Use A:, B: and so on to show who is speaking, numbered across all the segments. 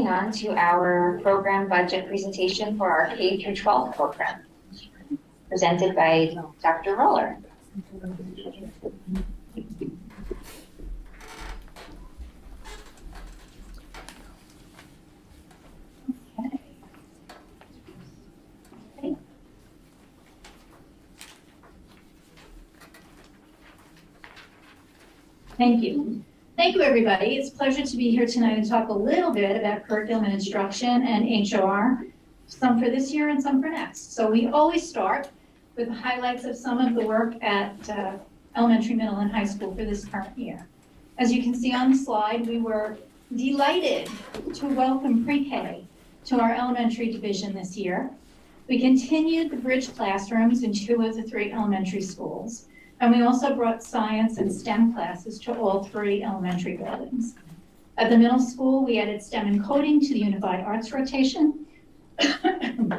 A: moving on to our program budget presentation for our K through 12 program, presented by Dr. Roller.
B: Thank you. Thank you, everybody. It's a pleasure to be here tonight and talk a little bit about curriculum and instruction and HOR, some for this year and some for next. So we always start with the highlights of some of the work at elementary, middle, and high school for this current year. As you can see on the slide, we were delighted to welcome pre-K to our elementary division this year. We continued the bridge classrooms in 2 of the 3 elementary schools. And we also brought science and STEM classes to all 3 elementary buildings. At the middle school, we added STEM and coding to the Unified Arts rotation. And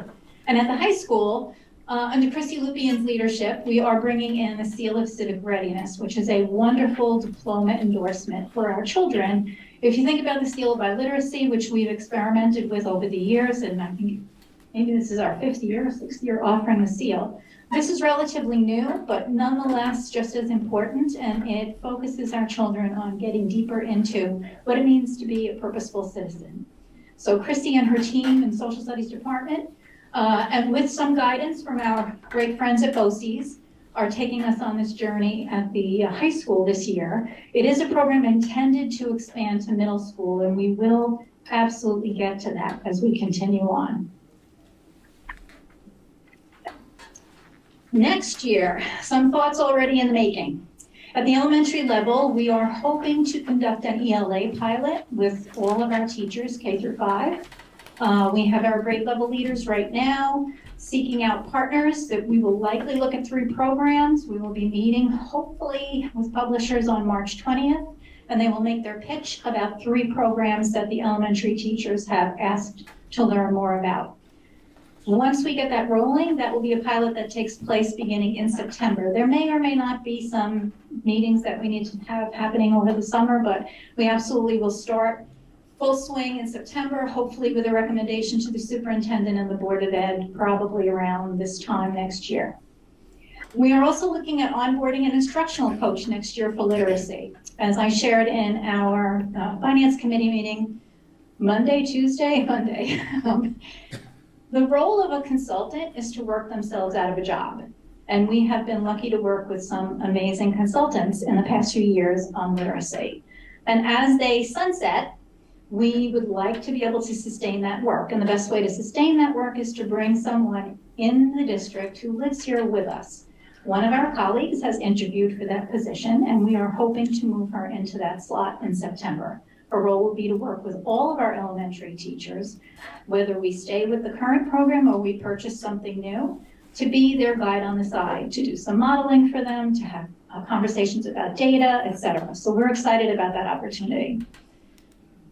B: at the high school, under Christy Lupien's leadership, we are bringing in the Seal of Civic Readiness, which is a wonderful diploma endorsement for our children. If you think about the Seal of Biliteracy, which we've experimented with over the years, and I think maybe this is our 5th year, 6th year offering the seal. This is relatively new, but nonetheless just as important, and it focuses our children on getting deeper into what it means to be a purposeful citizen. So Christy and her team in Social Studies Department, and with some guidance from our great friends at BOCES, are taking us on this journey at the high school this year. It is a program intended to expand to middle school, and we will absolutely get to that as we continue on. Next year, some thoughts already in the making. At the elementary level, we are hoping to conduct an ELA pilot with all of our teachers, K through 5. We have our grade level leaders right now seeking out partners that we will likely look at 3 programs. We will be meeting hopefully with publishers on March 20th, and they will make their pitch about 3 programs that the elementary teachers have asked to learn more about. Once we get that rolling, that will be a pilot that takes place beginning in September. There may or may not be some meetings that we need to have happening over the summer, but we absolutely will start full swing in September, hopefully with a recommendation to the superintendent and the Board of Ed probably around this time next year. We are also looking at onboarding an instructional coach next year for literacy. As I shared in our Finance Committee meeting Monday. The role of a consultant is to work themselves out of a job. And we have been lucky to work with some amazing consultants in the past few years on literacy. And as they sunset, we would like to be able to sustain that work. And the best way to sustain that work is to bring someone in the district who lives here with us. One of our colleagues has interviewed for that position, and we are hoping to move her into that slot in September. Her role will be to work with all of our elementary teachers, whether we stay with the current program or we purchase something new, to be their guide on the side, to do some modeling for them, to have conversations about data, etc. So we're excited about that opportunity.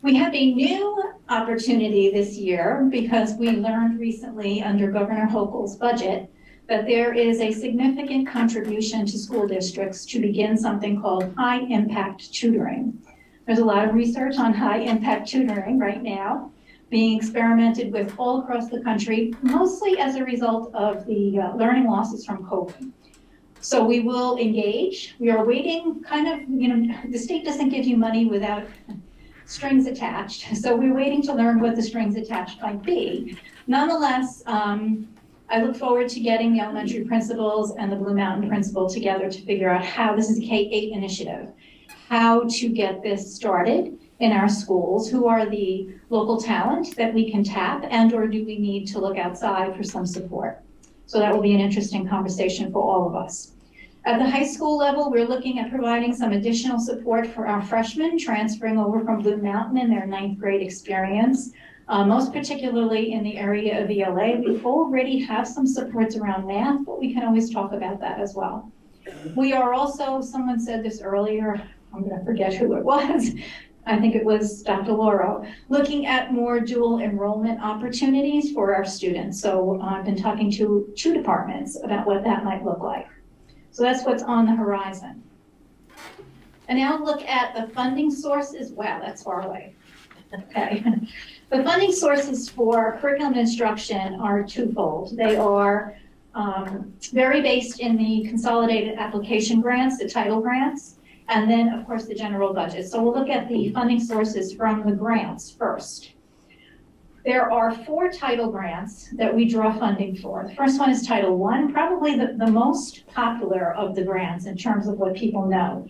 B: We have a new opportunity this year because we learned recently under Governor Hochul's budget that there is a significant contribution to school districts to begin something called high-impact tutoring. There's a lot of research on high-impact tutoring right now, being experimented with all across the country, mostly as a result of the learning losses from COVID. So we will engage. We are waiting the state doesn't give you money without strings attached. So we're waiting to learn what the strings attached might be. Nonetheless, I look forward to getting the elementary principals and the Blue Mountain principal together to figure out how, this is a K-8 initiative, how to get this started in our schools, who are the local talent that we can tap, and or do we need to look outside for some support? So that will be an interesting conversation for all of us. At the high school level, we're looking at providing some additional support for our freshmen transferring over from Blue Mountain in their 9th grade experience, most particularly in the area of ELA. We already have some supports around math, but we can always talk about that as well. We are also, someone said this earlier, I'm going to forget who it was, I think it was Dr. Lauro, looking at more dual enrollment opportunities for our students. So I've been talking to 2 departments about what that might look like. So that's what's on the horizon. And now look at the funding sources. Wow, that's far away. Okay. The funding sources for curriculum instruction are twofold. They are very based in the consolidated application grants, the title grants, and then, of course, the general budget. So we'll look at the funding sources from the grants first. There are 4 title grants that we draw funding for. The first one is Title I, probably the most popular of the grants in terms of what people know.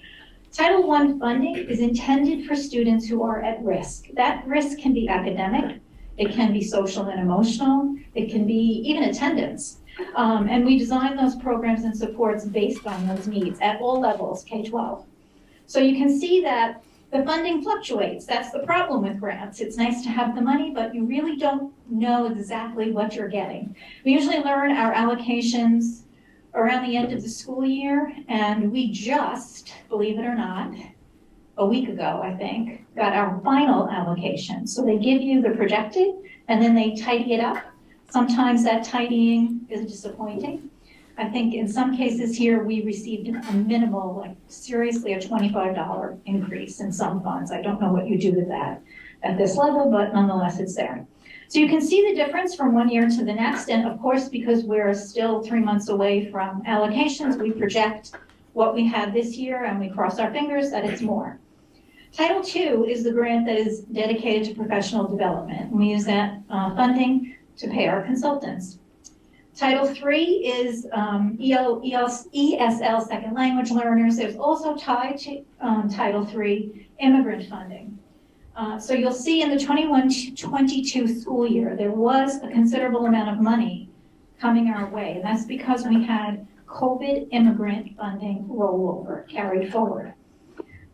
B: Title I funding is intended for students who are at risk. That risk can be academic, it can be social and emotional, it can be even attendance. And we design those programs and supports based on those needs at all levels, K-12. So you can see that the funding fluctuates. That's the problem with grants. It's nice to have the money, but you really don't know exactly what you're getting. We usually learn our allocations around the end of the school year, and we just, believe it or not, a week ago, I think, got our final allocation. So they give you the projected, and then they tidy it up. Sometimes that tidying is disappointing. I think in some cases here, we received a minimal, like seriously a $25 increase in some funds. I don't know what you do with that at this level, but nonetheless, it's there. So you can see the difference from one year to the next. And of course, because we're still 3 months away from allocations, we project what we had this year and we cross our fingers that it's more. Title II is the grant that is dedicated to professional development. We use that funding to pay our consultants. Title III is ESL second language learners. There's also tied to Title III immigrant funding. So you'll see in the 21-22 school year, there was a considerable amount of money coming our way. And that's because we had COVID immigrant funding rollover carried forward.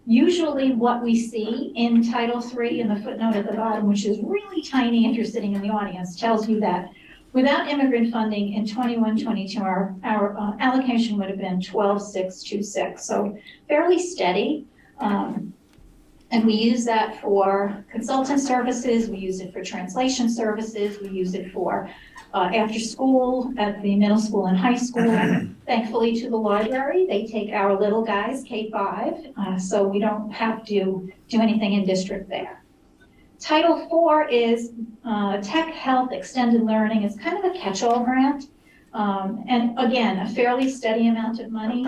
B: Usually what we see in Title III in the footnote at the bottom, which is really tiny if you're sitting in the audience, tells you that without immigrant funding in 21-22, our allocation would have been 12,626. So fairly steady. And we use that for consultant services, we use it for translation services, we use it for after school at the middle school and high school. Thankfully to the library, they take our little guys, K-5, so we don't have to do anything in district there. Title IV is Tech Health Extended Learning. It's kind of a catch-all grant. And again, a fairly steady amount of money.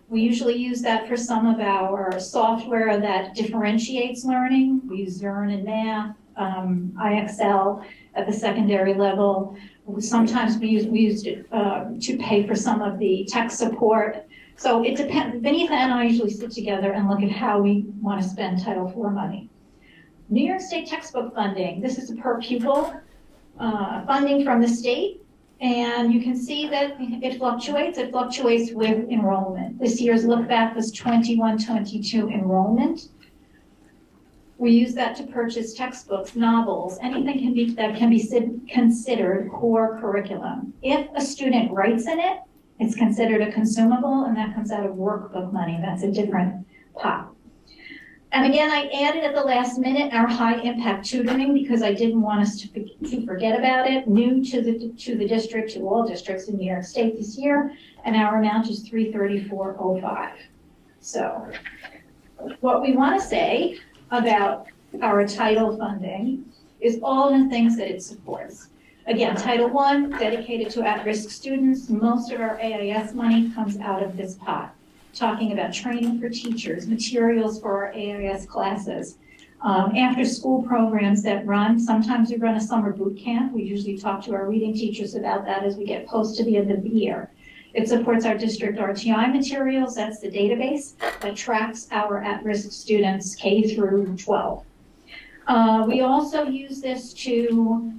B: We usually use that for some of our software that differentiates learning. We use Zern in math, IXL at the secondary level. Sometimes we used it to pay for some of the tech support. So it depends. Benita and I usually sit together and look at how we want to spend Title IV money. New York State textbook funding. This is a per pupil funding from the state. And you can see that it fluctuates. It fluctuates with enrollment. This year's look back was 21-22 enrollment. We use that to purchase textbooks, novels, anything that can be considered core curriculum. If a student writes in it, it's considered a consumable, and that comes out of workbook money. That's a different pot. And again, I added at the last minute our high impact tutoring because I didn't want us to forget about it. New to the district, to all districts in New York State this year, and our amount is $334.05. So what we want to say about our title funding is all the things that it supports. Again, Title I, dedicated to at-risk students. Most of our AIS money comes out of this pot. Talking about training for teachers, materials for our AIS classes, after school programs that run. Sometimes we run a summer boot camp. We usually talk to our reading teachers about that as we get close to the end of the year. It supports our district RTI materials. That's the database that tracks our at-risk students K through 12. We also use this to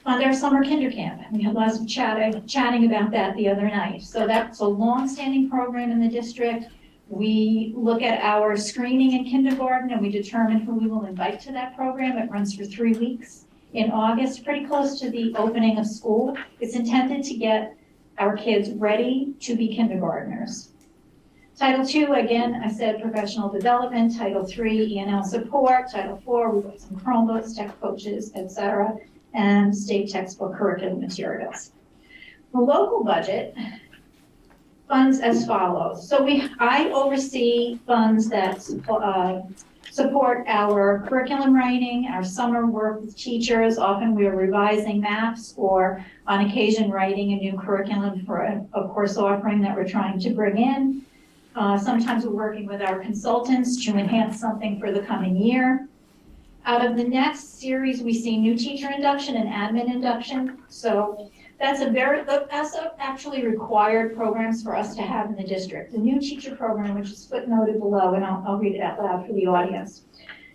B: fund our summer kinder camp. We had lots of chatting about that the other night. So that's a long-standing program in the district. We look at our screening in kindergarten and we determine who we will invite to that program. It runs for 3 weeks in August, pretty close to the opening of school. It's intended to get our kids ready to be kindergartners. Title II, again, I said professional development. Title III, E&L support. Title IV, we've got some Chromebooks, tech coaches, etc., and state textbook curriculum materials. The local budget funds as follows. So I oversee funds that support our curriculum writing, our summer work with teachers. Often we are revising maps or on occasion writing a new curriculum for a course offering that we're trying to bring in. Sometimes we're working with our consultants to enhance something for the coming year. Out of the next series, we see new teacher induction and admin induction. So that's actually required programs for us to have in the district. The new teacher program, which is footnoted below, and I'll read it out loud for the audience.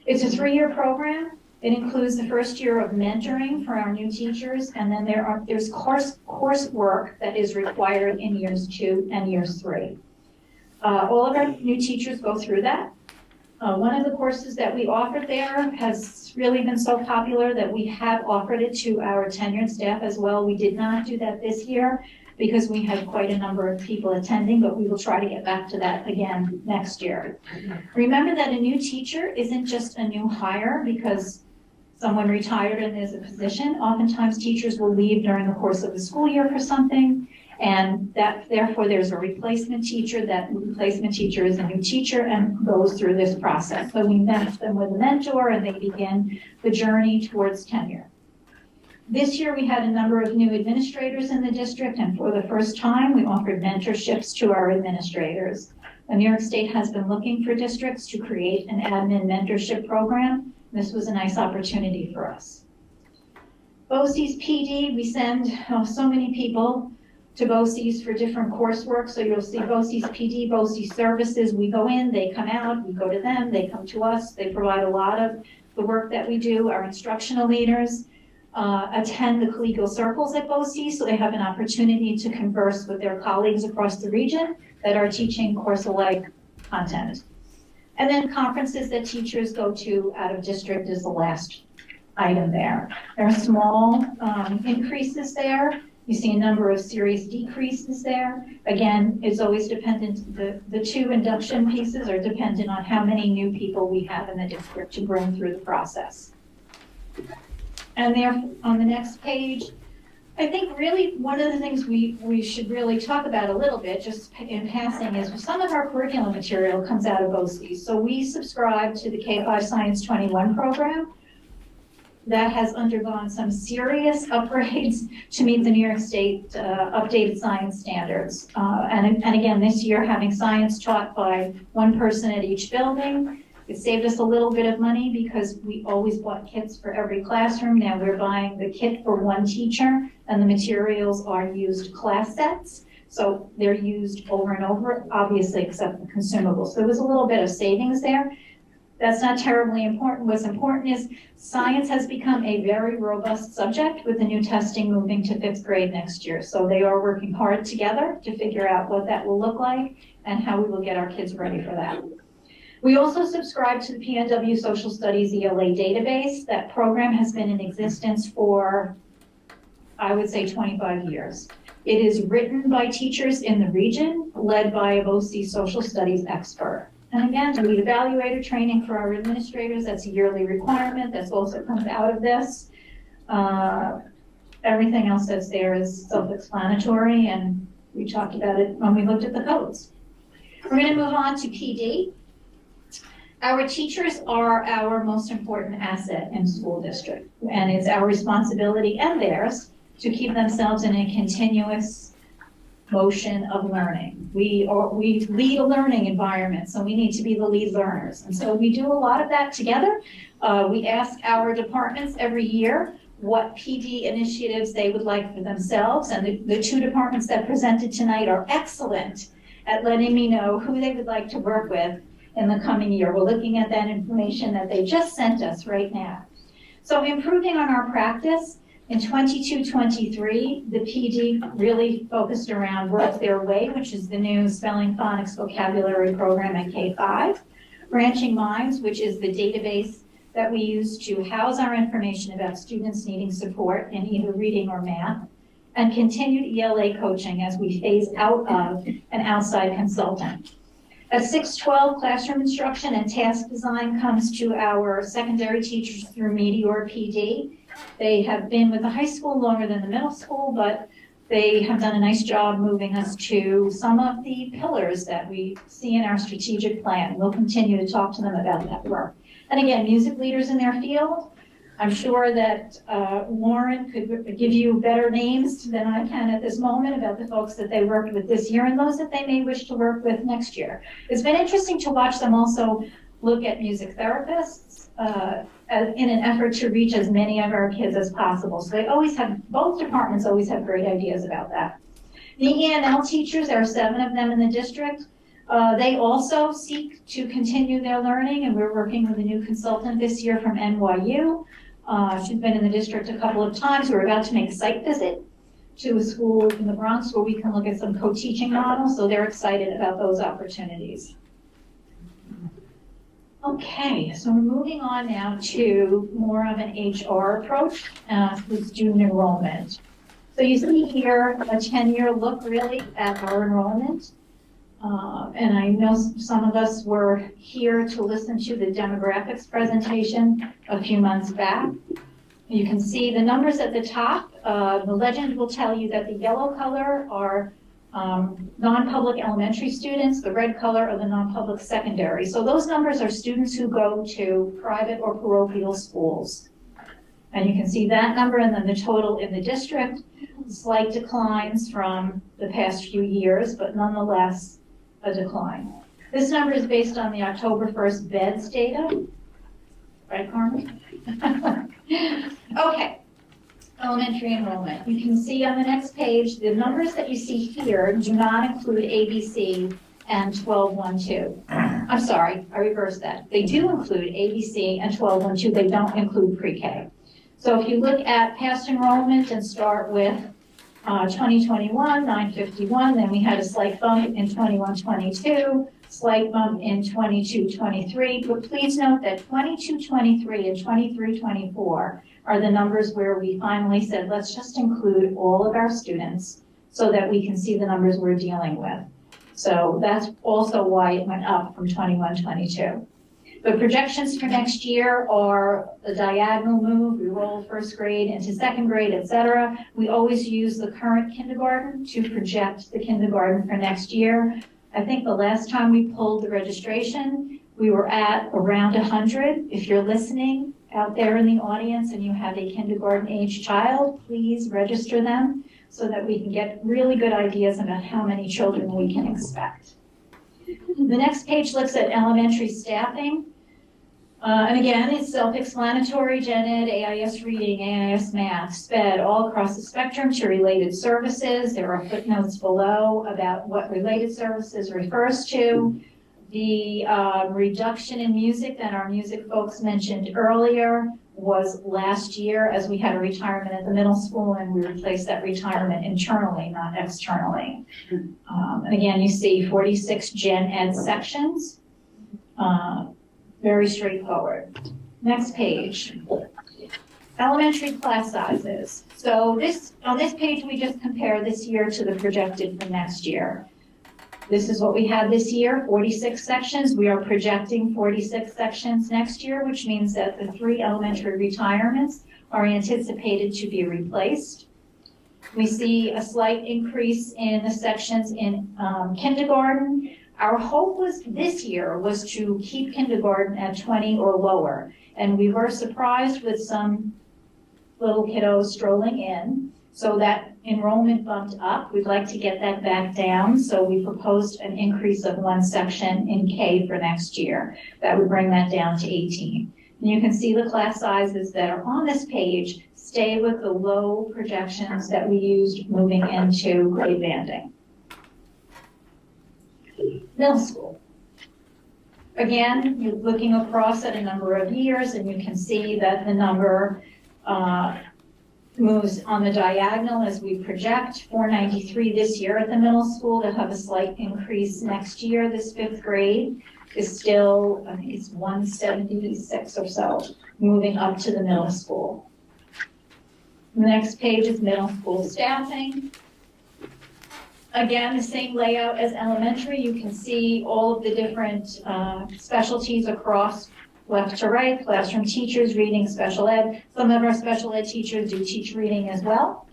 B: It's a 3-year program. It includes the first year of mentoring for our new teachers, and then there's coursework that is required in years 2 and years 3. All of our new teachers go through that. One of the courses that we offered there has really been so popular that we have offered it to our tenured staff as well. We did not do that this year because we had quite a number of people attending, but we will try to get back to that again next year. Remember that a new teacher isn't just a new hire because someone retired and there's a position. Oftentimes teachers will leave during the course of the school year for something, and that therefore there's a replacement teacher. That replacement teacher is a new teacher and goes through this process. So we match them with a mentor and they begin the journey towards tenure. This year we had a number of new administrators in the district, and for the first time we offered mentorships to our administrators. New York State has been looking for districts to create an admin mentorship program. This was a nice opportunity for us. BOCES PD, we send so many people to BOCES for different coursework. So you'll see BOCES PD, BOCES services. We go in, they come out, we go to them, they come to us. They provide a lot of the work that we do. Our instructional leaders attend the collegial circles at BOCES, so they have an opportunity to converse with their colleagues across the region that are teaching course-alike content. And then conferences that teachers go to out of district is the last item there. There are small increases there. You see a number of serious decreases there. Again, it's always dependent, the 2 induction pieces are dependent on how many new people we have in the district to bring through the process. And there on the next page, I think really one of the things we should really talk about a little bit, just in passing, is some of our curriculum material comes out of BOCES. So we subscribe to the K-5 Science 21 program that has undergone some serious upgrades to meet the New York State updated science standards. And again, this year having science taught by one person at each building, it saved us a little bit of money because we always bought kits for every classroom. Now we're buying the kit for one teacher, and the materials are used class sets. So they're used over and over, obviously, except the consumables. So there was a little bit of savings there. That's not terribly important. What's important is science has become a very robust subject with the new testing moving to 5th grade next year. So they are working hard together to figure out what that will look like and how we will get our kids ready for that. We also subscribe to the PNW Social Studies ELA database. That program has been in existence for, I would say, 25 years. It is written by teachers in the region, led by a BOCES social studies expert. And again, the lead evaluator training for our administrators, that's a yearly requirement. That also comes out of this. Everything else that's there is self-explanatory, and we talked about it when we looked at the codes. We're going to move on to PD. Our teachers are our most important asset in school district, and it's our responsibility and theirs to keep themselves in a continuous motion of learning. We lead a learning environment, so we need to be the lead learners. And so we do a lot of that together. We ask our departments every year what PD initiatives they would like for themselves, and the 2 departments that presented tonight are excellent at letting me know who they would like to work with in the coming year. We're looking at that information that they just sent us right now. So improving on our practice, in 22-23, the PD really focused around Words Their Way, which is the new spelling, phonics, vocabulary program at K-5. Branching Minds, which is the database that we use to house our information about students needing support in either reading or math. And continued ELA coaching as we phase out of an outside consultant. At 6-12, classroom instruction and task design comes to our secondary teachers through Meteor PD. They have been with the high school longer than the middle school, but they have done a nice job moving us to some of the pillars that we see in our strategic plan. We'll continue to talk to them about that work. And again, music leaders in their field. I'm sure that Lauren could give you better names than I can at this moment about the folks that they worked with this year and those that they may wish to work with next year. It's been interesting to watch them also look at music therapists in an effort to reach as many of our kids as possible. So they always have, both departments always have great ideas about that. The ENL teachers, there are 7 of them in the district. They also seek to continue their learning, and we're working with a new consultant this year from NYU. She's been in the district a couple of times. We're about to make a site visit to a school in the Bronx where we can look at some co-teaching models, so they're excited about those opportunities. Okay, so we're moving on now to more of an HR approach with student enrollment. So you see here a 10-year look really at our enrollment. And I know some of us were here to listen to the demographics presentation a few months back. You can see the numbers at the top. The legend will tell you that the yellow color are non-public elementary students, the red color are the non-public secondary. So those numbers are students who go to private or parochial schools. And you can see that number and then the total in the district. Slight declines from the past few years, but nonetheless a decline. This number is based on the October 1st beds data. Right, Carmen? Okay. Elementary enrollment. You can see on the next page, the numbers that you see here do not include ABC and 1212. I'm sorry, I reversed that. They do include ABC and 1212. They don't include pre-K. So if you look at past enrollment and start with 2021, 951, then we had a slight bump in 21-22, slight bump in 22-23, but please note that 22-23 and 23-24 are the numbers where we finally said, let's just include all of our students so that we can see the numbers we're dealing with. So that's also why it went up from 21-22. The projections for next year are a diagonal move. We roll first grade into second grade, et cetera. We always use the current kindergarten to project the kindergarten for next year. I think the last time we pulled the registration, we were at around 100. If you're listening out there in the audience and you have a kindergarten age child, please register them so that we can get really good ideas about how many children we can expect. The next page looks at elementary staffing. And again, it's self-explanatory, Gen Ed, AIS reading, AIS math, SPED, all across the spectrum to related services. There are footnotes below about what related services refers to. The reduction in music that our music folks mentioned earlier was last year as we had a retirement at the middle school and we replaced that retirement internally, not externally. And again, you see 46 Gen Ed sections. Very straightforward. Next page. Elementary class sizes. So on this page, we just compare this year to the projected for next year. This is what we had this year, 46 sections. We are projecting 46 sections next year, which means that the 3 elementary retirements are anticipated to be replaced. We see a slight increase in the sections in kindergarten. Our hope was this year was to keep kindergarten at 20 or lower. And we were surprised with some little kiddos strolling in. So that enrollment bumped up. We'd like to get that back down. So we proposed an increase of 1 section in K for next year. That would bring that down to 18. And you can see the class sizes that are on this page stay with the low projections that we used moving into grade banding. Middle school. Again, you're looking across at a number of years and you can see that the number moves on the diagonal as we project. 493 this year at the middle school. They'll have a slight increase next year. This 5th grade is still, I think it's 176 or so, moving up to the middle school. The next page is middle school staffing. Again, the same layout as elementary. You can see all of the different specialties across left to right, classroom teachers, reading, special ed. Some of our special ed teachers do teach reading as well.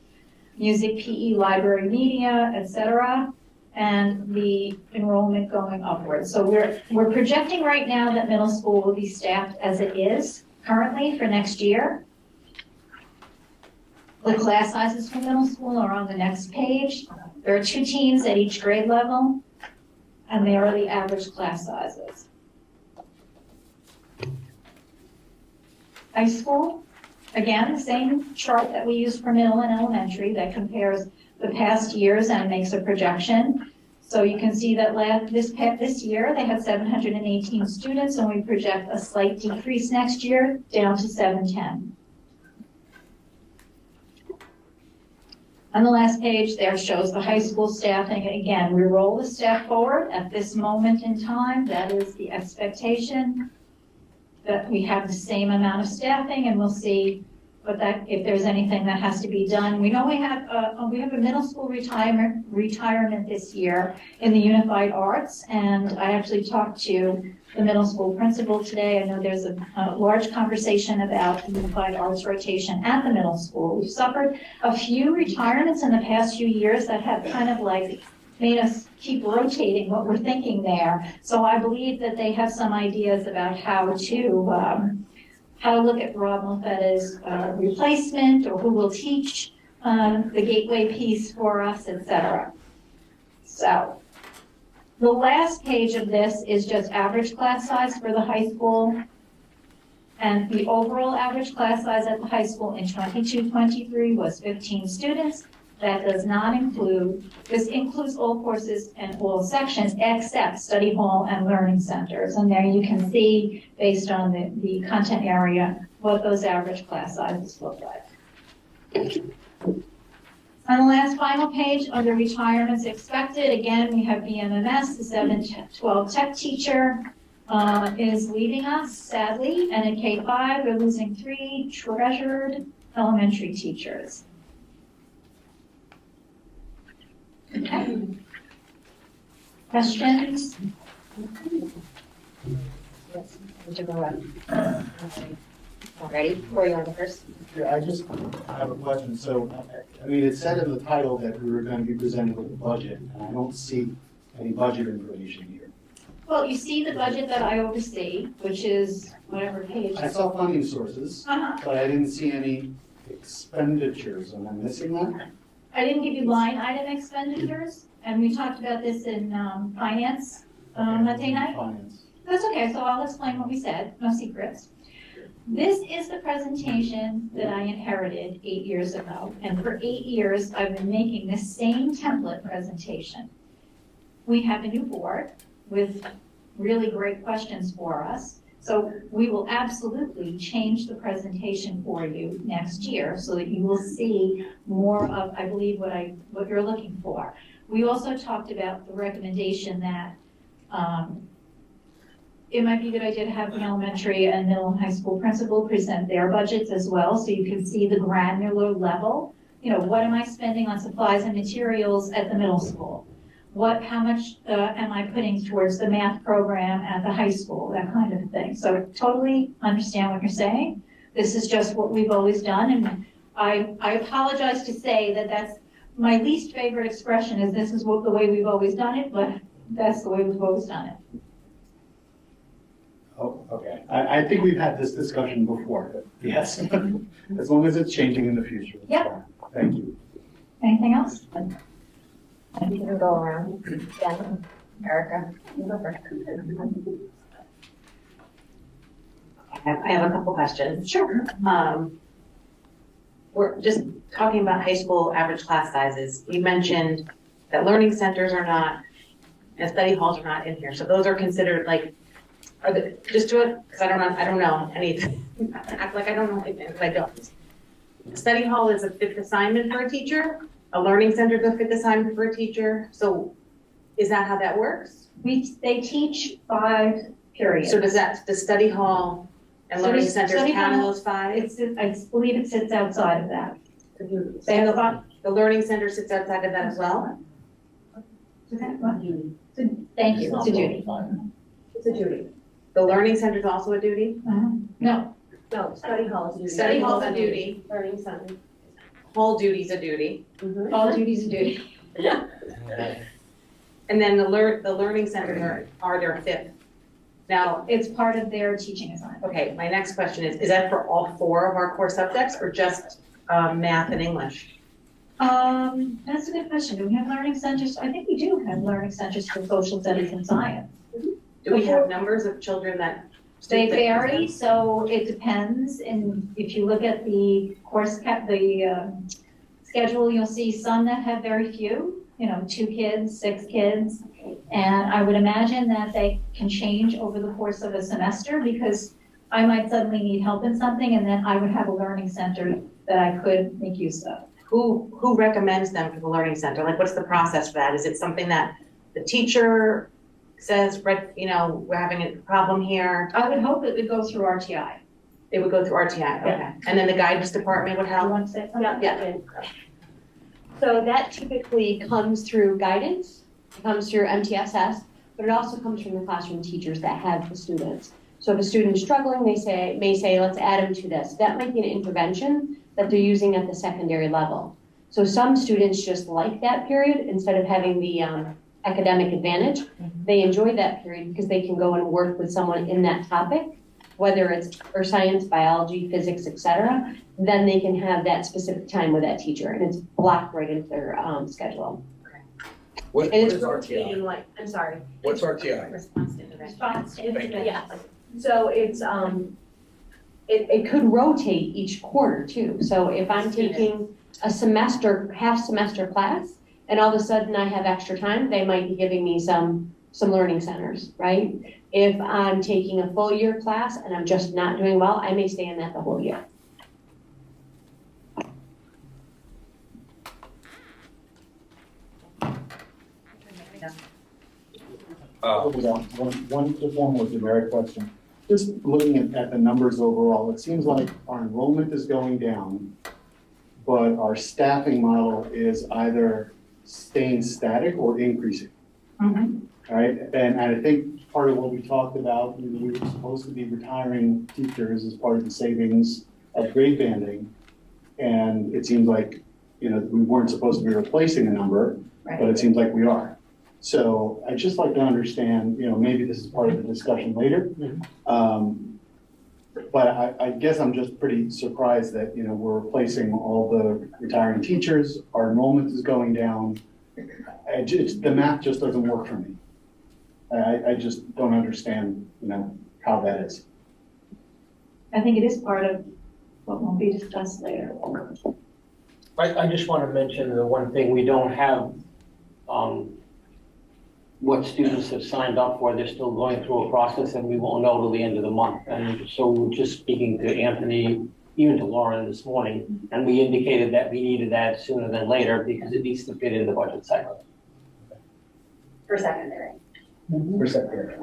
B: Music, PE, library, media, etc. and the enrollment going upwards. So we're projecting right now that middle school will be staffed as it is currently for next year. The class sizes for middle school are on the next page. There are 2 teams at each grade level, and they are the average class sizes. High school, again, the same chart that we used for middle and elementary that compares the past years and makes a projection. So you can see that this year they had 718 students, and we project a slight decrease next year down to 710. On the last page there shows the high school staffing. Again, we roll the staff forward at this moment in time. That is the expectation, that we have the same amount of staffing, and we'll see if there's anything that has to be done. We know we have a middle school retirement this year in the Unified Arts, and I actually talked to the middle school principal today. I know there's a large conversation about the Unified Arts rotation at the middle school. We've suffered a few retirements in the past few years that have kind of like made us keep rotating what we're thinking there. So I believe that they have some ideas about how to look at Rob Mulfetta's replacement, or who will teach the gateway piece for us, etc. So the last page of this is just average class size for the high school. And the overall average class size at the high school in 22-23 was 15 students. That does not include, this includes all courses and all sections except study hall and learning centers. And there you can see, based on the content area, what those average class sizes look like. On the last final page, under retirements expected, again, we have BMMS, the 7-12 tech teacher is leaving us, sadly. And in K-5, we're losing 3 treasured elementary teachers. Okay. Questions?
A: Yes, Mr. Barrett. Ready? Or you want to go first?
C: Yeah, I just have a question. So, I mean, it said in the title that we were going to be presented with a budget, and I don't see any budget information here.
B: Well, you see the budget that I oversee, which is whatever page.
C: I saw funding sources, but I didn't see any expenditures. Am I missing that?
B: I didn't give you line item expenditures, and we talked about this in finance that day night.
C: Finance.
B: That's okay, so I'll explain what we said, no secrets. This is the presentation that I inherited 8 years ago, and for 8 years I've been making the same template presentation. We have a new board with really great questions for us, so we will absolutely change the presentation for you next year so that you will see more of, I believe, what you're looking for. We also talked about the recommendation that it might be a good idea to have the elementary and middle and high school principal present their budgets as well, so you can see the granular level. You know, what am I spending on supplies and materials at the middle school? How much am I putting towards the math program at the high school, that kind of thing. So totally understand what you're saying. This is just what we've always done, and I apologize to say that that's my least favorite expression, is this is the way we've always done it, but that's the way we've always done it.
C: Oh, okay. I think we've had this discussion before, but yes, as long as it's changing in the future.
B: Yep.
C: Thank you.
B: Anything else?
A: You can go around. Jen, Erica, you go first.
D: I have a couple questions.
B: Sure.
D: We're just talking about high school average class sizes. You mentioned that learning centers are not, and study halls are not in here. So those are considered like, just do it, because I don't know anything. Act like I don't know anything, because I don't. A study hall is a fifth assignment for a teacher. A learning center is a fifth assignment for a teacher. So is that how that works?
B: They teach 5 periods.
D: So does the study hall and learning centers count those 5?
B: I believe it sits outside of that.
D: The learning center sits outside of that as well?
B: Thank you, it's a duty.
D: It's a duty. The learning center is also a duty?
B: No.
E: No, study hall is a duty.
D: Study hall is a duty.
E: Learning center.
D: Whole duty's a duty.
B: All duties a duty.
D: And then the learning centers are their fifth. Now,
B: It's part of their teaching assignment.
D: okay, my next question is that for all 4 of our core subjects or just math and English?
B: That's a good question. Do we have learning centers? I think we do have learning centers for social studies and science.
D: Do we have numbers of children that?
B: They vary, so it depends. And if you look at the schedule, you'll see some that have very few, 2 kids, 6 kids. And I would imagine that they can change over the course of a semester because I might suddenly need help in something and then I would have a learning center that I could make use of.
D: Who recommends them for the learning center? Like, what's the process for that? Is it something that the teacher says, we're having a problem here?
B: I would hope it would go through RTI.
D: It would go through RTI, okay.
B: Yeah.
D: And then the guidance department would
B: Do you
D: help?
B: want to say something?
E: Yeah. So that typically comes through guidance, it comes through MTSS, but it also comes from the classroom teachers that have the students. So if a student's struggling, they may say, let's add them to this. That might be an intervention that they're using at the secondary level. So some students just like that period instead of having the academic advantage. They enjoy that period because they can go and work with someone in that topic, whether it's earth science, biology, physics, etc. Then they can have that specific time with that teacher, and it's blocked right into their schedule.
F: What
E: And it's
F: is
E: rotating
F: RTI?
E: like, I'm sorry.
F: What's RTI?
D: Response to intervention.
B: Response to
F: Thank you.
B: intervention.
E: Yeah, so it's, it could rotate each quarter too. So if I'm taking a semester, half semester class, and all of a sudden I have extra time, they might be giving me some learning centers, right? If I'm taking a full year class and I'm just not doing well, I may stay in that the whole year.
C: Just one more generic question. Just looking at the numbers overall, it seems like our enrollment is going down, but our staffing model is either staying static or increasing.
B: Mhm.
C: All right, and I think part of what we talked about, we were supposed to be retiring teachers as part of the savings of grade banding. And it seems like, we weren't supposed to be replacing a number, but it seems like we are. So I'd just like to understand, maybe this is part of the discussion later. But I guess I'm just pretty surprised that, we're replacing all the retiring teachers, our enrollment is going down. The math just doesn't work for me. I just don't understand, how that is.
B: I think it is part of what will be discussed later.
G: I just want to mention the one thing, we don't have what students have signed up for. They're still going through a process and we won't know till the end of the month. And so just speaking to Anthony, even to Lauren this morning, and we indicated that we needed that sooner than later because it needs to fit in the budget cycle.
E: For secondary.
C: For secondary.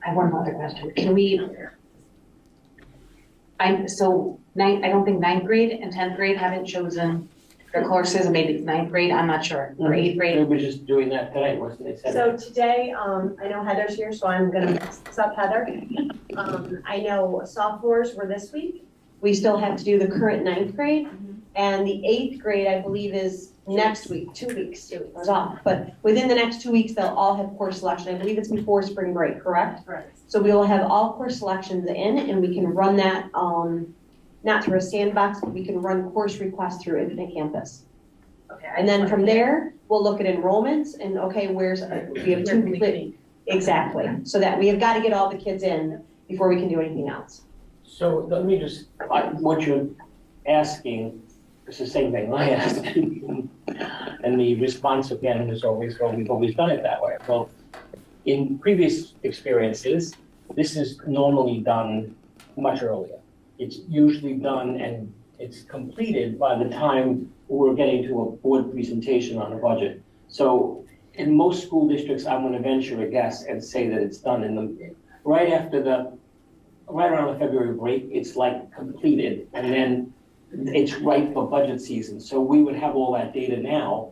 D: I have one other question. Can we, I don't think 9th grade and 10th grade haven't chosen their courses, maybe it's 9th grade, I'm not sure, or 8th grade.
G: We were just doing that today, wasn't it?
E: So today, I know Heather's here, so I'm gonna mix this up, Heather. I know sophomores were this week. We still have to do the current 9th grade. And the 8th grade, I believe, is next week, 2 weeks, it's off. But within the next 2 weeks, they'll all have course selection. I believe it's before spring break, correct?
D: Correct.
E: So we will have all course selections in, and we can run that, not through a sandbox, but we can run course requests through Infinite Campus.
D: Okay.
E: And then from there, we'll look at enrollments and, okay, we have 2 complete. Exactly. So that we have got to get all the kids in before we can do anything else.
G: So let me just, what you're asking, it's the same thing I asked. And the response again is always, well, we've always done it that way. Well, in previous experiences, this is normally done much earlier. It's usually done and it's completed by the time we're getting to a board presentation on a budget. So in most school districts, I'm gonna venture a guess and say that it's done right around the February break, it's like completed, and then it's right for budget season. So we would have all that data now,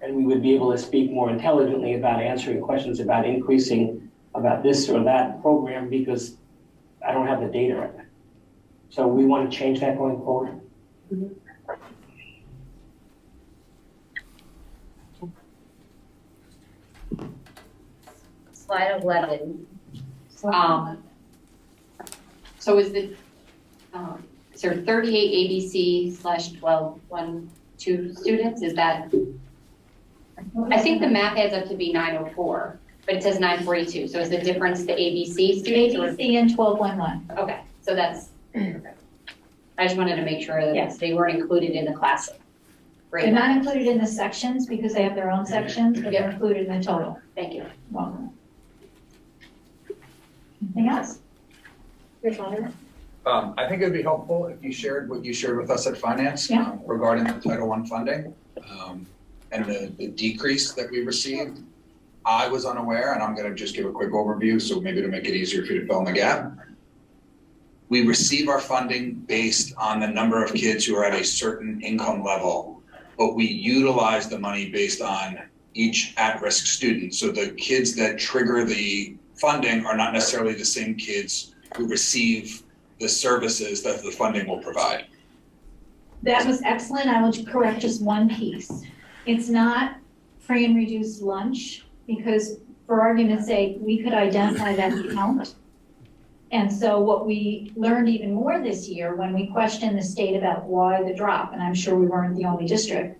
G: and we would be able to speak more intelligently about answering questions about increasing about this or that program, because I don't have the data right now. So we want to change that going forward.
H: slide 11.
A: So is there 38 ABC / 12 2 students? Is that, I think the math adds up to be 904, but it says 942. So is the difference the ABC students? Or?
B: ABC and 1211.
A: Okay, so that's, I just wanted to make sure that
B: Yes.
A: they weren't included in the class.
B: They're not included in the sections because they have their own sections, but they're included in the total.
A: Thank you.
B: Welcome. Anything else?
F: I think it'd be helpful if you shared what you shared with us at finance
B: Yeah.
F: regarding the Title I funding and the decrease that we received. I was unaware, and I'm gonna just give a quick overview, so maybe to make it easier for you to fill in the gap. We receive our funding based on the number of kids who are at a certain income level, but we utilize the money based on each at-risk student. So the kids that trigger the funding are not necessarily the same kids who receive the services that the funding will provide.
B: That was excellent. I will correct just one piece. It's not free and reduced lunch because for argument's sake, we could identify that account. And so what we learned even more this year when we questioned the state about why the drop, and I'm sure we weren't the only district,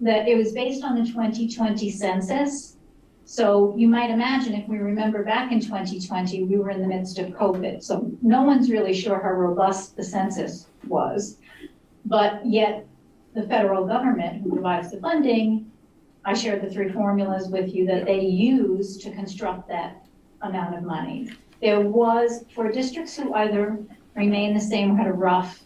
B: that it was based on the 2020 census. So you might imagine if we remember back in 2020, we were in the midst of COVID. So no one's really sure how robust the census was. But yet the federal government who provides the funding, I shared the 3 formulas with you that they use to construct that amount of money. There was, for districts who either remain the same or had a rough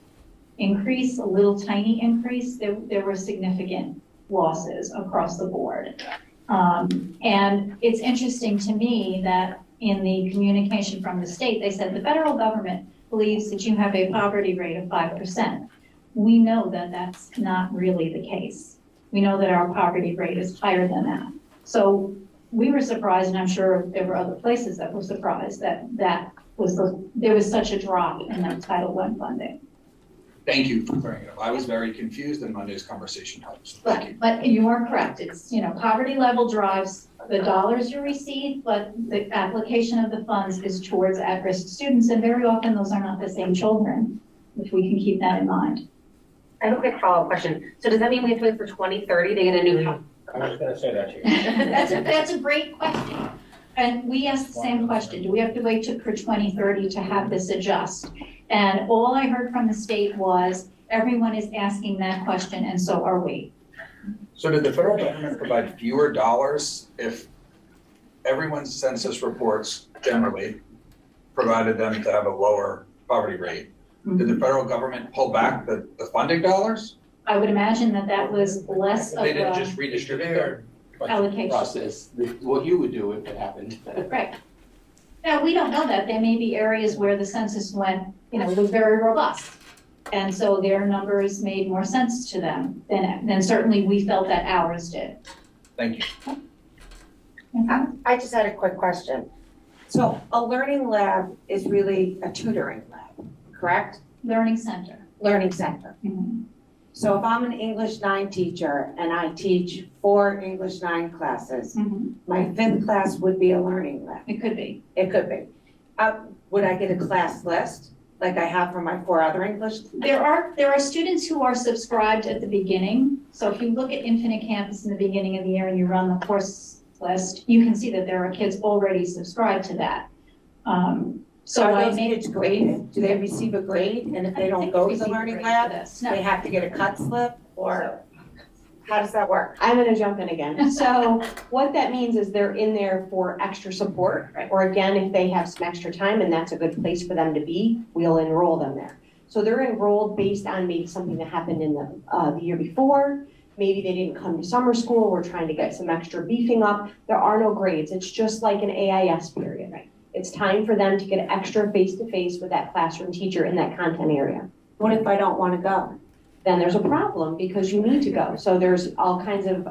B: increase, a little tiny increase, there were significant losses across the board. And it's interesting to me that in the communication from the state, they said the federal government believes that you have a poverty rate of 5%. We know that that's not really the case. We know that our poverty rate is higher than that. So we were surprised, and I'm sure there were other places that were surprised that there was such a drop in that Title I funding.
F: Thank you for clearing it up. I was very confused and Monday's conversation helps. Thank you.
B: But you are correct. It's, poverty level drives the dollars you receive, but the application of the funds is towards at-risk students, and very often those are not the same children, if we can keep that in mind.
H: I have a quick follow-up question. So does that mean we have to wait for 2030 to get a new house?
G: I was gonna say that to you.
B: That's a great question. And we asked the same question. Do we have to wait for 2030 to have this adjust? And all I heard from the state was everyone is asking that question, and so are we.
F: So did the federal government provide fewer dollars if everyone's census reports generally provided them to have a lower poverty rate? Did the federal government pull back the funding dollars?
B: I would imagine that was less of
F: They didn't
B: a
F: just redistribute their
B: allocation.
G: Process, what you would do if it happened.
B: Right. Now, we don't know that. There may be areas where the census went, was very robust. And so their numbers made more sense to them than certainly we felt that ours did.
F: Thank you.
I: I just had a quick question. So a learning lab is really a tutoring lab, correct?
B: Learning center.
I: Learning center.
B: Mhm.
I: So if I'm an English 9 teacher and I teach 4 English 9 classes,
B: Mhm.
I: my 5th class would be a learning lab.
B: It could be.
I: It could be. Would I get a class list like I have for my 4 other English?
B: There are students who are subscribed at the beginning. So if you look at Infinite Campus in the beginning of the year and you run the course list, you can see that there are kids already subscribed to that. So
I: Are
B: I
I: those
B: made.
I: kids graded? Do they receive a grade? And if they don't go to the learning lab, they have to get a cut slip? Or how does that work?
E: I'm gonna jump in again. So what that means is they're in there for extra support, or again, if they have some extra time and that's a good place for them to be, we'll enroll them there. So they're enrolled based on maybe something that happened in the year before. Maybe they didn't come to summer school, we're trying to get some extra beefing up. There are no grades, it's just like an AIS period. Right. It's time for them to get extra face-to-face with that classroom teacher in that content area.
I: What if I don't want to go?
E: Then there's a problem because you need to go. So there's all kinds of,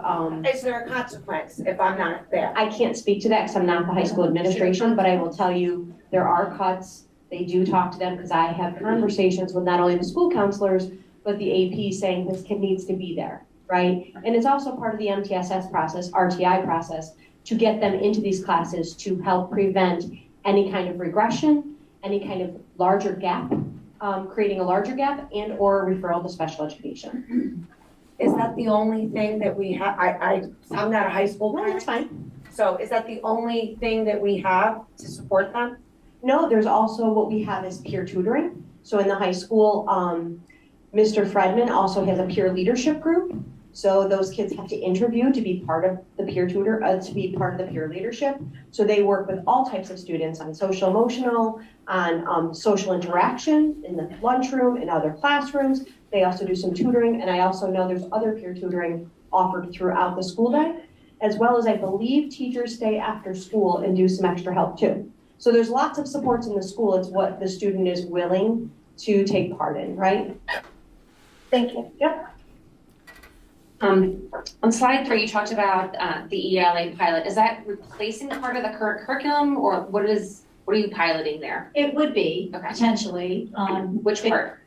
I: Is there a consequence if I'm not there?
E: I can't speak to that because I'm not the high school administration, but I will tell you there are cuts. They do talk to them because I have conversations with not only the school counselors, but the AP saying this kid needs to be there. right? And it's also part of the MTSS process, RTI process, to get them into these classes to help prevent any kind of regression, any kind of larger gap, creating a larger gap and or referral to special education.
I: Is that the only thing that we have? I'm not a high school
E: No,
I: parent.
E: that's fine.
I: So is that the only thing that we have to support them?
E: No, there's also what we have is peer tutoring. So in the high school, Mr. Fredman also has a peer leadership group. So those kids have to interview to be part of the peer tutor, to be part of the peer leadership. So they work with all types of students on social emotional, on social interaction in the lunchroom, in other classrooms. They also do some tutoring, and I also know there's other peer tutoring offered throughout the school day, as well as I believe teachers stay after school and do some extra help too. So there's lots of supports in the school. It's what the student is willing to take part in, right?
I: Thank you.
E: Yep.
H: On slide 3, you talked about the ELA pilot. Is that replacing part of the current curriculum, or what are you piloting there?
B: It would be,
H: Okay.
B: potentially,
H: Which part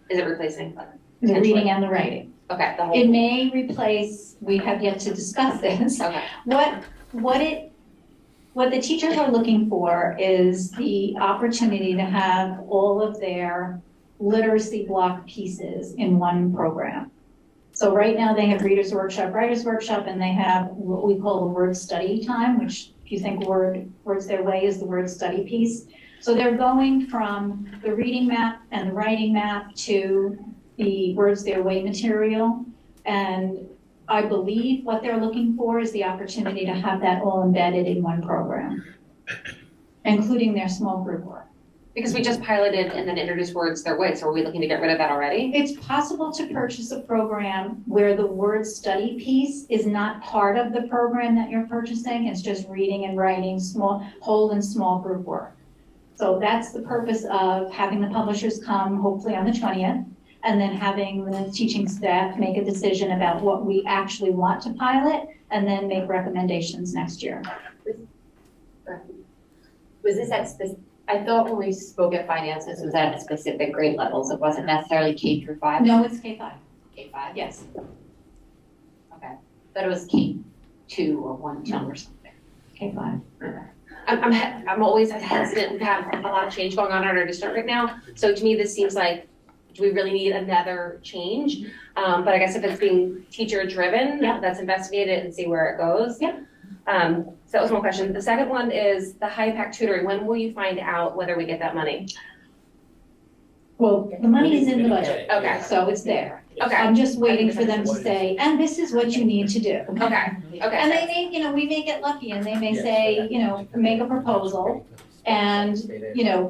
H: is it replacing?
B: the reading and the writing.
H: Okay, the whole.
B: It may replace, we have yet to discuss this.
H: Okay.
B: What the teachers are looking for is the opportunity to have all of their literacy block pieces in one program. So right now they have readers workshop, writers workshop, and they have what we call the word study time, which if you think words their way is the word study piece. So they're going from the reading map and the writing map to the words their way material. And I believe what they're looking for is the opportunity to have that all embedded in one program, including their small group work.
H: Because we just piloted and then introduced words their way, so are we looking to get rid of that already?
B: It's possible to purchase a program where the word study piece is not part of the program that you're purchasing. It's just reading and writing, whole and small group work. So that's the purpose of having the publishers come, hopefully on the 20th, and then having the teaching staff make a decision about what we actually want to pilot, and then make recommendations next year.
A: Was this I thought when we spoke at finance, this was at specific grade levels. It wasn't necessarily K through 5.
B: No, it's K-5.
A: K5?
B: Yes.
A: Okay. But it was K2 or 1-2 or something.
B: K-5.
H: I'm always hesitant. We have a lot of change going on in our district right now. So to me, this seems like, do we really need another change? But I guess if it's being teacher driven,
B: Yeah.
H: let's investigate it and see where it goes.
B: Yeah.
H: So that was one question. The second one is the high impact tutoring. When will you find out whether we get that money?
B: Well, the money is in the budget,
H: Okay.
B: so it's there.
H: Okay.
B: I'm just waiting for them to say, and this is what you need to do.
H: Okay.
B: And they may, we may get lucky and they may say, make a proposal and,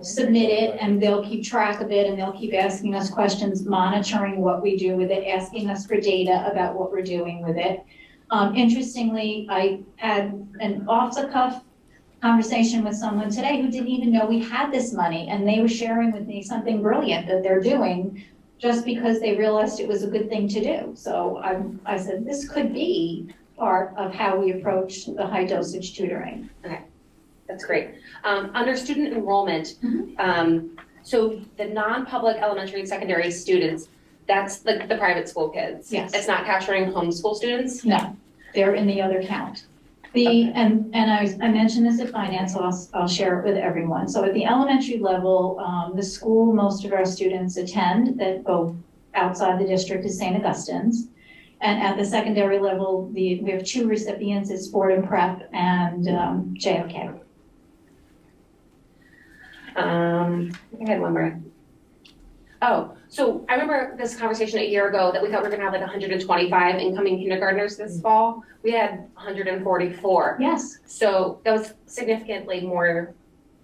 B: submit it, and they'll keep track of it and they'll keep asking us questions, monitoring what we do with it, asking us for data about what we're doing with it. Interestingly, I had an off-the-cuff conversation with someone today who didn't even know we had this money, and they were sharing with me something brilliant that they're doing just because they realized it was a good thing to do. So I said, this could be part of how we approach the high dosage tutoring.
H: That's great. Under student enrollment, so the non-public elementary and secondary students, that's like the private school kids?
B: Yes.
H: It's not capturing homeschool students?
B: No, they're in the other count. And I mentioned this at finance, so I'll share it with everyone. So at the elementary level, the school most of our students attend that go outside the district is St. Augustine's. And at the secondary level, we have 2 recipients, it's Fordham Prep and JFK.
H: I think I had one more. Oh, so I remember this conversation a year ago that we thought we were gonna have like 125 incoming kindergartners this fall. We had 144.
B: Yes.
H: So that was significantly more.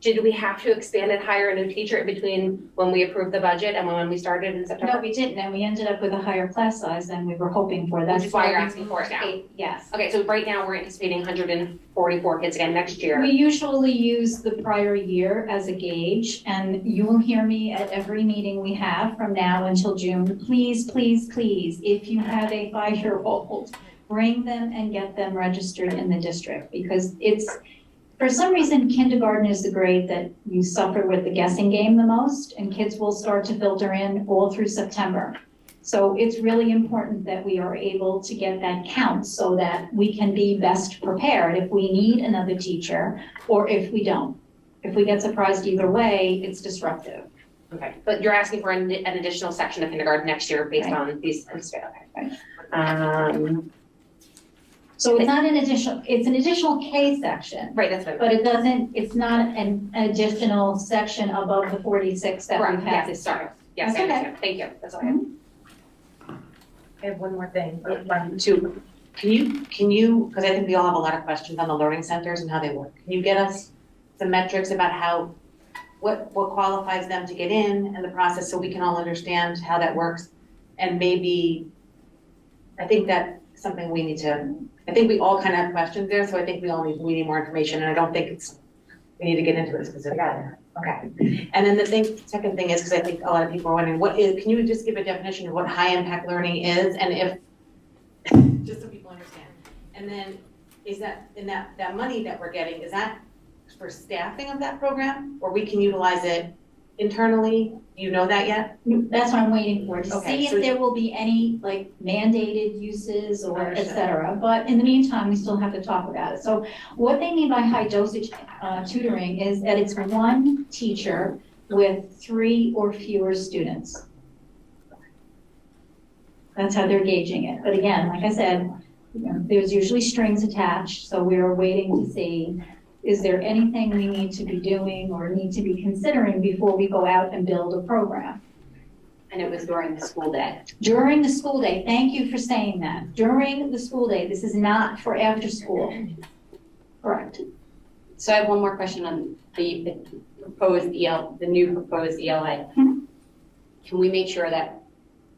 H: Did we have to expand and hire a new teacher in between when we approved the budget and when we started in September?
B: No, we didn't, and we ended up with a higher class size than we were hoping for.
H: Which is why you're asking for it now.
B: Yes.
H: Okay, so right now we're anticipating 144 kids again next year.
B: We usually use the prior year as a gauge, and you will hear me at every meeting we have from now until June. Please, please, please, if you have a 5-year-old, bring them and get them registered in the district, because for some reason, kindergarten is the grade that you suffer with the guessing game the most, and kids will start to filter in all through September. So it's really important that we are able to get that count so that we can be best prepared if we need another teacher or if we don't. If we get surprised either way, it's disruptive.
H: Okay, but you're asking for an additional section of kindergarten next year based
B: Right.
H: on these, okay.
B: Right. So it's not an additional, it's an additional K section,
H: Right, that's what.
B: but it's not an additional section above the 46 that we've
H: Correct,
B: had
H: yes,
B: this
H: sorry.
B: year.
H: Yes, I
B: That's okay.
H: understand, thank you, that's all I have.
D: I have one more thing, two. Can you, because I think we all have a lot of questions on the learning centers and how they work. Can you get us some metrics about how, what qualifies them to get in and the process so we can all understand how that works? And maybe, I think that's something we need to, I think we all kind of have questions there, so I think we need more information, and I don't think we need to get into it specifically. Okay. And then second thing is, because I think a lot of people are wondering, can you just give a definition of what high impact learning is, and if, just so people understand. And then, is that, in that money that we're getting, is that for staffing of that program, or we can utilize it internally? You know that yet?
B: That's what I'm waiting for, to
D: Okay,
B: see
D: so-
B: if there will be any like mandated uses or et
D: Understood.
B: cetera. But in the meantime, we still have to talk about it. So what they mean by high dosage tutoring is that it's one teacher with 3 or fewer students. That's how they're gauging it. But again, like I said, there's usually strings attached, so we're waiting to see, is there anything we need to be doing or need to be considering before we go out and build a program?
A: And it was during the school day.
B: During the school day, thank you for saying that. During the school day, this is not for after school. Correct.
A: So I have one more question on the proposed the new proposed ELA. Can we make sure that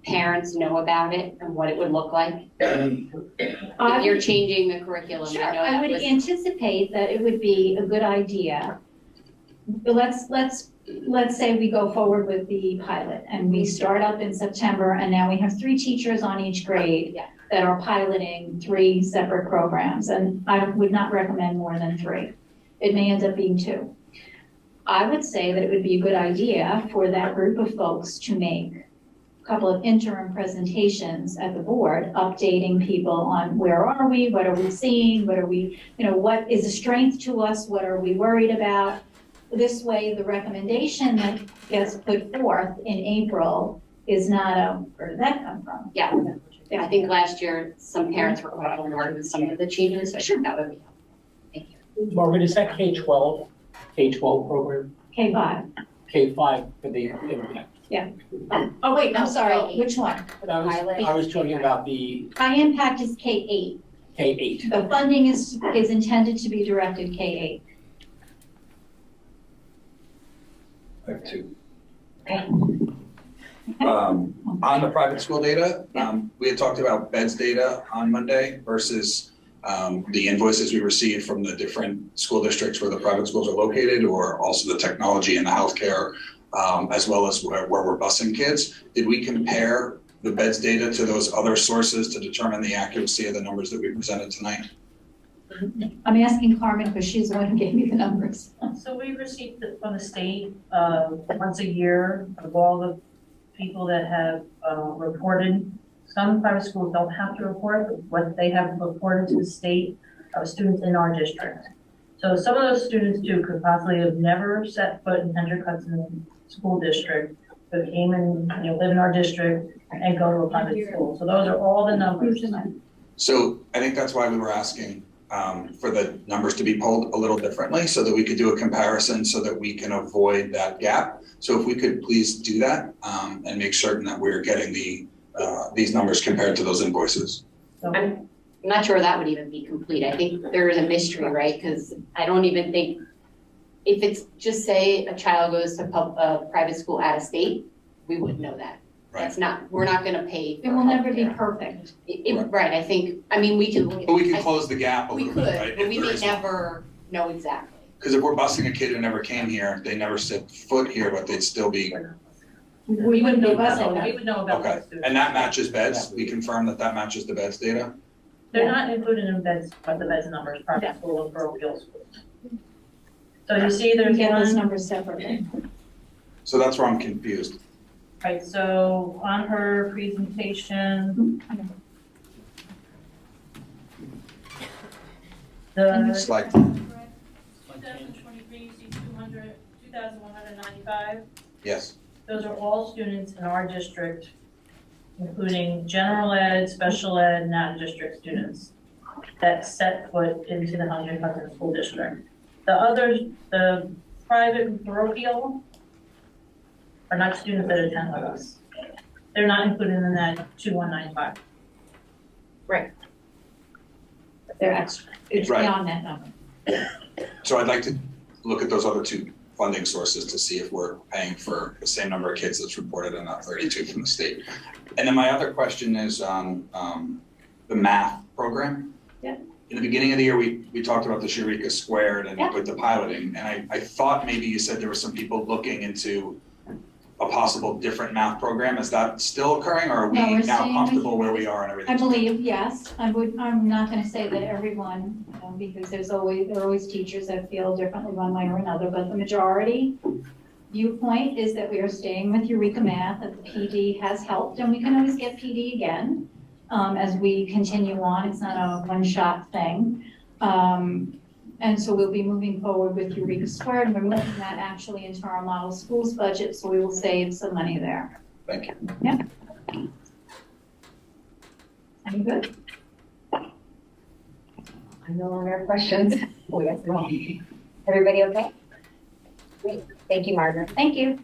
A: parents know about it and what it would look like? If you're changing the curriculum,
B: Sure,
A: I know
B: I
A: that
B: would
A: was.
B: anticipate that it would be a good idea. But let's say we go forward with the pilot and we start up in September and now we have 3 teachers on each grade
A: Yeah.
B: that are piloting 3 separate programs, and I would not recommend more than 3. It may end up being 2. I would say that it would be a good idea for that group of folks to make a couple of interim presentations at the board, updating people on where are we, what are we seeing, what are we, what is a strength to us, what are we worried about. This way, the recommendation that gets put forth in April is not where did that come from?
A: Yeah, I think last year, some parents were quite on board with some of the changes, so I think that would be helpful. Thank you.
G: Margaret, is that K-12 program?
B: K-5.
G: K-5 for the impact?
B: Oh, wait, I'm sorry, which one?
G: I was talking about the
B: High impact is K-8.
G: K-8.
B: The funding is intended to be directed K-8.
F: I have 2. On the private school data, we had talked about beds data on Monday versus the invoices we received from the different school districts where the private schools are located, or also the technology and the healthcare, as well as where we're busing kids. Did we compare the beds data to those other sources to determine the accuracy of the numbers that we presented tonight?
B: I'm asking Carmen because she's the one who gave me the numbers.
J: So we received it from the state once a year of all the people that have reported. Some private schools don't have to report, but what they have reported to the state of students in our district. So some of those students too could possibly have never set foot in Hendrick Hudson School District, but came and live in our district and go to a private school. So those are all the numbers.
F: So I think that's why we were asking for the numbers to be pulled a little differently so that we could do a comparison so that we can avoid that gap. So if we could please do that and make certain that we're getting these numbers compared to those invoices.
J: So
A: I'm not sure that would even be complete. I think there is a mystery, right? Because I don't even think, if it's just say a child goes to a private school out of state, we wouldn't know that.
F: Right.
A: That's not, we're not gonna pay.
B: It will never be perfect.
A: Right, I think, I mean, we can look at.
F: But we can close the gap a
A: We
F: little
A: could,
F: bit, right?
A: but
F: if
A: we
F: there
A: may
F: is one.
A: never know exactly.
F: Because if we're busing a kid who never came here, they never set foot here, but they'd still be,
J: we wouldn't know about
B: busing
J: that. We would know about
F: okay.
J: those students.
F: And that matches beds? We confirm that that matches the beds data?
J: They're not included in beds, but the beds numbers, private school and parochial schools. So you see
B: We
J: there's
B: get those
J: one,
B: numbers separately.
F: So that's where I'm confused.
J: Right, so on her presentation, the
F: Slide.
J: 2023, you see 2,195.
F: Yes,
J: Those are all students in our district, including general ed, special ed, non-district students that set foot into the Hudson School District. The others, the private parochial are not students that attend with us. They're not included in that 2,195.
B: They're extra, it's
F: Right.
B: beyond that number.
F: so I'd like to look at those other two funding sources to see if we're paying for the same number of kids that's reported and not 32 from the state. And then my other question is on the math program.
B: Yeah.
F: In the beginning of the year, we talked about the Eureka Squared and
B: Yeah.
F: with the piloting, and I thought maybe you said there were some people looking into a possible different math program. Is that still occurring, or are we
B: No, we're
F: now
B: staying
F: comfortable
B: with-
F: where we are and everything?
B: I believe, yes. I'm not gonna say that everyone, because there are always teachers that feel differently one way or another, but the majority viewpoint is that we are staying with Eureka Math, that the PD has helped, and we can always get PD again, as we continue on. It's not a one-shot thing. And so we'll be moving forward with Eureka Squared, and we're moving that actually into our model schools budget, so we will save some money there.
F: Thank you.
B: Any good?
E: I no longer have questions. Everybody okay? Great. Thank you, Margaret.
B: Thank you.